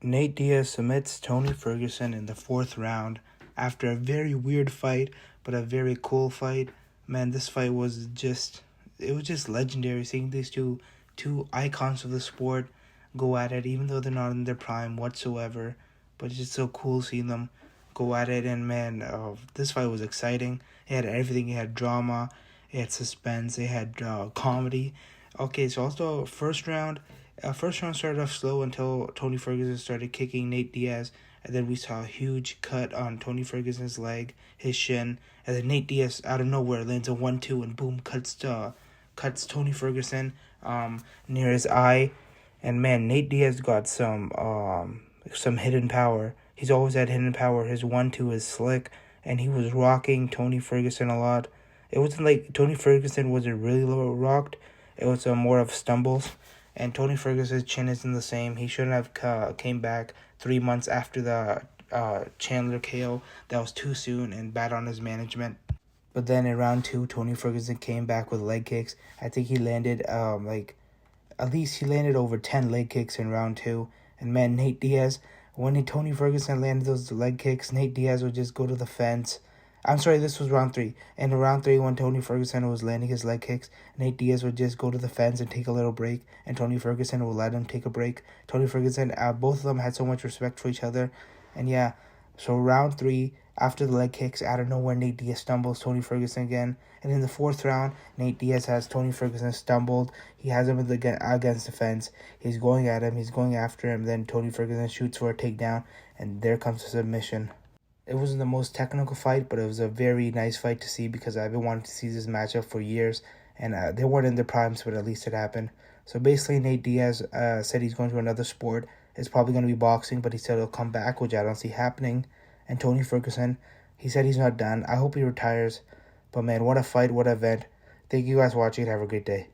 Nate Diaz submits Tony Ferguson in the fourth round after a very weird fight, but a very cool fight. Man, this fight was just legendary seeing these two icons of the sport go at it, even though they're not in their prime whatsoever. But it's just so cool seeing them go at it. And man, this fight was exciting. It had everything. It had drama, it had suspense, it had comedy. Okay, so also first round started off slow until Tony Ferguson started kicking Nate Diaz, and then we saw a huge cut on Tony Ferguson's leg, his shin, and then Nate Diaz out of nowhere lands a 1-2 and boom cuts Tony Ferguson near his eye, and man, Nate Diaz got some hidden power. He's always had hidden power. His 1-2 is slick, and he was rocking Tony Ferguson a lot. It wasn't like Tony Ferguson wasn't really low rocked. It was more of stumbles. And Tony Ferguson's chin isn't the same. He shouldn't have came back 3 months after the Chandler KO. That was too soon and bad on his management. But then in round two, Tony Ferguson came back with leg kicks. I think he landed at least he landed over 10 leg kicks in round two. And man, Nate Diaz, when Tony Ferguson landed those leg kicks, Nate Diaz would just go to the fence. I'm sorry, this was round three. And in round three, when Tony Ferguson was landing his leg kicks, Nate Diaz would just go to the fence and take a little break, and Tony Ferguson would let him take a break. Tony Ferguson, both of them had so much respect for each other. And yeah, so round three, after the leg kicks, out of nowhere, Nate Diaz stumbles Tony Ferguson again. And in the fourth round, Nate Diaz has Tony Ferguson stumbled. He has him against the fence. He's going at him. He's going after him. Then Tony Ferguson shoots for a takedown, and there comes the submission. It wasn't the most technical fight, but it was a very nice fight to see because I've been wanting to see this matchup for years. And they weren't in their primes, but at least it happened. So basically, Nate Diaz said he's going to another sport. It's probably going to be boxing, but he said he'll come back, which I don't see happening. And Tony Ferguson, he said he's not done. I hope he retires. But man, what a fight, what an event. Thank you guys for watching and have a great day.